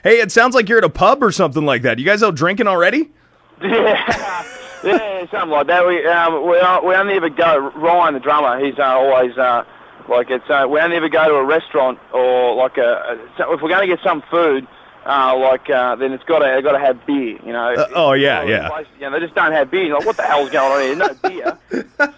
Hey, it sounds like you're at a pub or something like that. You guys out drinking already? Yeah, yeah, something like that. We only ever go. Ryan, the drummer, he's always we only ever go to a restaurant or if we're going to get some food. Then it's got to have beer, you know. Yeah. They just don't have beer. You're like, what the hell's going on here? No beer.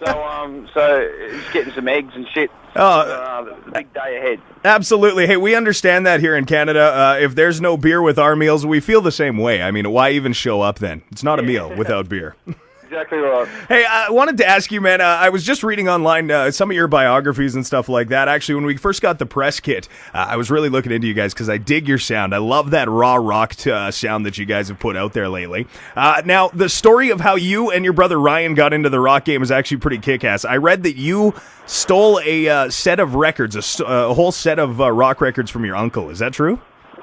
So it's getting some eggs and shit. The big day ahead. Absolutely. Hey, we understand that here in Canada. If there's no beer with our meals, we feel the same way. I mean, why even show up then? It's not a meal without beer. Exactly right. Hey, I wanted to ask you, man, I was just reading online some of your biographies and stuff like that. Actually, when we first got the press kit, I was really looking into you guys because I dig your sound. I love that raw rock sound that you guys have put out there lately. Now, the story of how you and your brother Ryan got into the rock game is actually pretty kick-ass. I read that you stole a set of records, a whole set of rock records from your uncle. Is that true?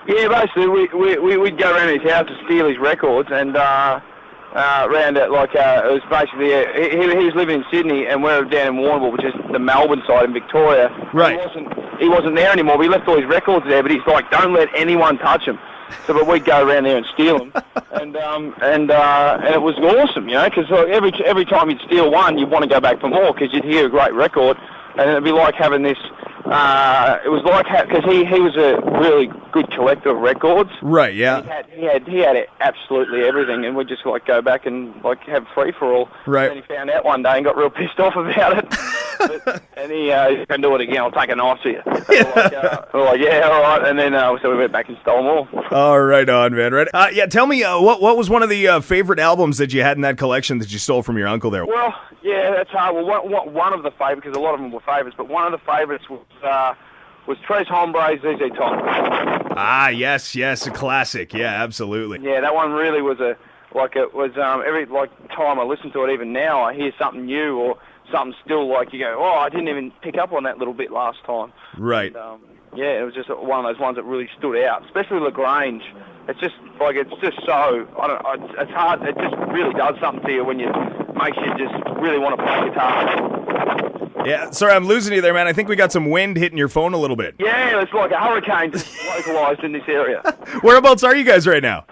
Yeah, basically, we'd go around his house to steal his records and... around it, it was basically, he was living in Sydney and we're down in Warrnambool, which is the Melbourne side in Victoria. Right. He wasn't there anymore. We left all his records there, but he's like, don't let anyone touch them. But we'd go around there and steal them, and it was awesome, you know, because every time you'd steal one, you'd want to go back for more because you'd hear a great record, and it'd be like having this. It was like because he was a really good collector of records. Right. Yeah. He had absolutely everything, and we'd just go back and have free for all. Right. And then he found out one day and got real pissed off about it. And he can do it again. I'll take a knife to you. We're like, yeah, all right. And then so we went back and stole them all. All right, on man. Right. Yeah. Tell me, what was one of the favorite albums that you had in that collection that you stole from your uncle there? Well, yeah, that's hard. Well, one of the favorites, because a lot of them were favorites, but one of the favorites was Tres Hombres, ZZ Top. Ah, yes, a classic. Yeah, absolutely. Yeah, that one really was every time I listen to it, even now, I hear something new or something still you go, oh, I didn't even pick up on that little bit last time. Right. And, yeah, it was just one of those ones that really stood out, especially LaGrange. It's just so, it's hard, it just really does something to you when makes you just really want to play guitar. Yeah, sorry, I'm losing you there, man. I think we got some wind hitting your phone a little bit. Yeah, it's like a hurricane just localized in this area. Whereabouts are you guys right now?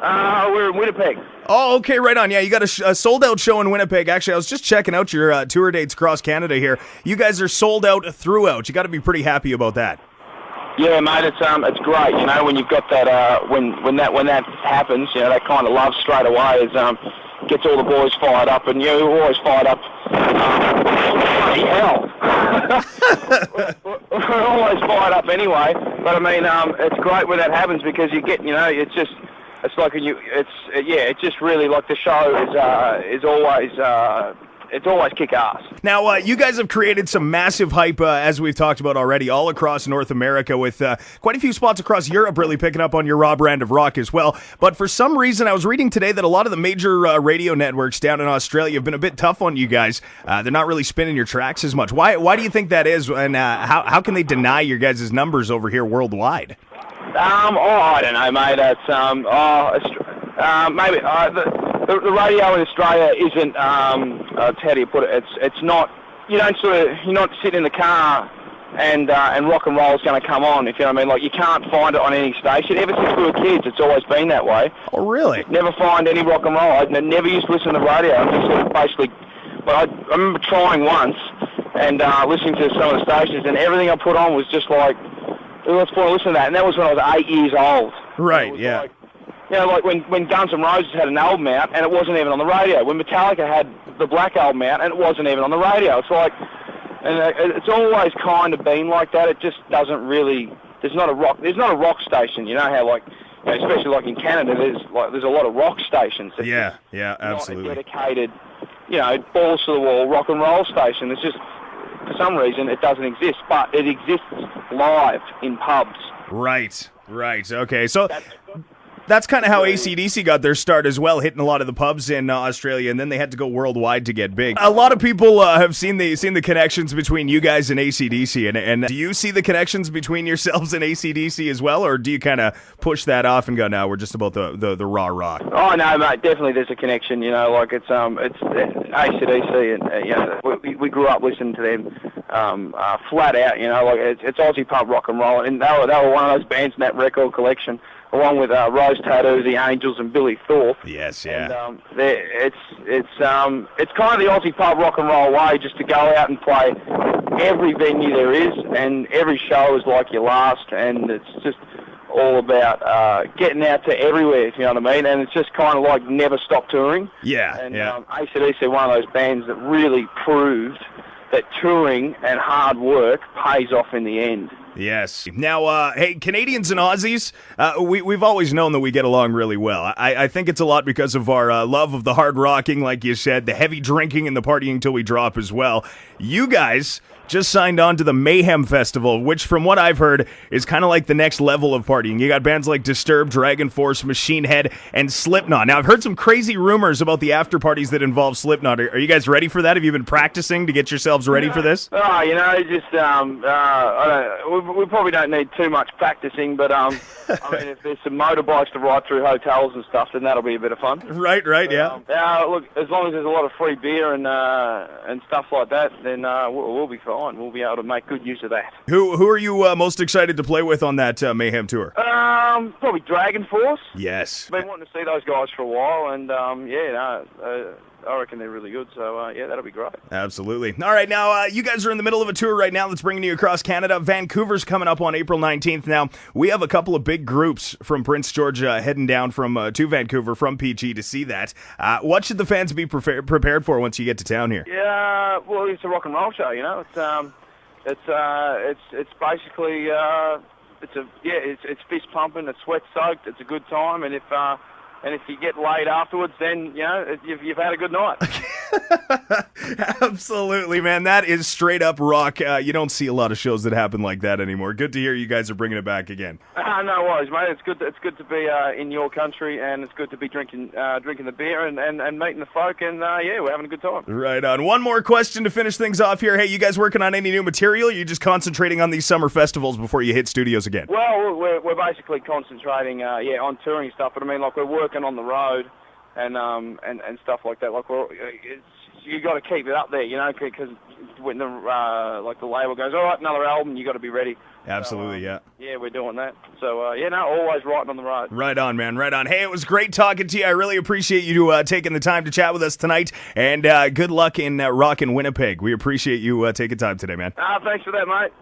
We're in Winnipeg. Oh, okay, right on. Yeah, you got a sold-out show in Winnipeg. Actually, I was just checking out your tour dates across Canada here. You guys are sold out throughout. You got to be pretty happy about that. Yeah, mate, it's great. You know, when you've got that when that happens, you know, that kind of love straight away gets all the boys fired up, and you're always fired up. Bloody hell! We're always fired up anyway. But I mean, it's great when that happens because you get, you know, it's just really like the show is always. It's always kick-ass. Now, you guys have created some massive hype, as we've talked about already, all across North America with quite a few spots across Europe really picking up on your raw brand of rock as well. But for some reason, I was reading today that a lot of the major radio networks down in Australia have been a bit tough on you guys. They're not really spinning your tracks as much. Why do you think that is, and how can they deny your guys' numbers over here worldwide? I don't know, mate. Maybe... The radio in Australia isn't, how do you put it? It's not. You're not sitting in the car and rock and roll is going to come on. If you know what I mean, like you can't find it on any station. Ever since we were kids, it's always been that way. Oh, really? Never find any rock and roll. I never used to listen to the radio. I just sort of basically. But I remember trying once and listening to some of the stations, and everything I put on was just like, let's listen to that. And that was when I was 8 years old. Right. Yeah. You know, like when Guns N' Roses had an album out and it wasn't even on the radio. When Metallica had the Black Album out and it wasn't even on the radio. It's like, and it's always kind of been like that. It just doesn't really. There's not a rock station. You know how especially like in Canada, there's a lot of rock stations. Yeah, absolutely. Not a dedicated, balls to the wall rock and roll station. It's just for some reason it doesn't exist, but it exists live in pubs. Right. Okay, so. That's kind of how AC/DC got their start as well, hitting a lot of the pubs in Australia, and then they had to go worldwide to get big. A lot of people have seen the connections between you guys and AC/DC, and do you see the connections between yourselves and AC/DC as well, or do you kind of push that off and go, no, we're just about the raw rock? Oh no, mate, definitely there's a connection. You know, like it's AC/DC, and we grew up listening to them flat out. You know, like it's Aussie pub rock and roll, and they were one of those bands in that record collection along with Rose Tattoo, the Angels, and Billy Thorpe. Yes, yeah. And it's kind of the Aussie pub rock and roll way, just to go out and play every venue there is, and every show is like your last, and it's just all about getting out to everywhere, if you know what I mean, and it's just kind of like never stop touring. Yeah, and yeah. AC/DC are one of those bands that really proved that touring and hard work pays off in the end. Yes. Now, hey, Canadians and Aussies, we've always known that we get along really well. I think it's a lot because of our love of the hard rocking, like you said, the heavy drinking and the partying till we drop as well. You guys just signed on to the Mayhem Festival, which from what I've heard is kind of like the next level of partying. You got bands like Disturbed, Dragon Force, Machine Head, and Slipknot. Now, I've heard some crazy rumors about the after parties that involve Slipknot. Are you guys ready for that? Have you been practicing to get yourselves ready for this? Oh, you know, just we probably don't need too much practicing, but I mean, if there's some motorbikes to ride through hotels and stuff, then that'll be a bit of fun. Right, yeah. Look, as long as there's a lot of free beer and stuff like that, then we'll be fine. We'll be able to make good use of that. Who are you most excited to play with on that Mayhem tour? Probably Dragon Force. Yes. Been wanting to see those guys for a while, and I reckon they're really good, so that'll be great. Absolutely. All right, now, you guys are in the middle of a tour right now that's bringing you across Canada. Vancouver's coming up on April 19th. Now, we have a couple of big groups from Prince George heading down to Vancouver from PG to see that. What should the fans be prepared for once you get to town here? Yeah, well, it's a rock and roll show, you know. It's basically it's fist pumping, it's sweat soaked, it's a good time, and if you get laid afterwards, then, you know, you've had a good night. Absolutely, man. That is straight up rock. You don't see a lot of shows that happen like that anymore. Good to hear you guys are bringing it back again. No worries, mate. It's good to be in your country, and it's good to be drinking the beer and meeting the folk, and we're having a good time. Right on. One more question to finish things off here. Hey, you guys working on any new material? Or are you just concentrating on these summer festivals before you hit studios again? Well, we're basically concentrating, on touring stuff. But I mean, like, we're working on the road and stuff like that. Like, you got to keep it up there, you know, because when the label goes, all right, another album, you got to be ready. Absolutely, yeah. Yeah, we're doing that. So, always riding on the road. Right on, man, right on. Hey, it was great talking to you. I really appreciate you taking the time to chat with us tonight, and good luck in rockin' Winnipeg. We appreciate you taking time today, man. Thanks for that, mate.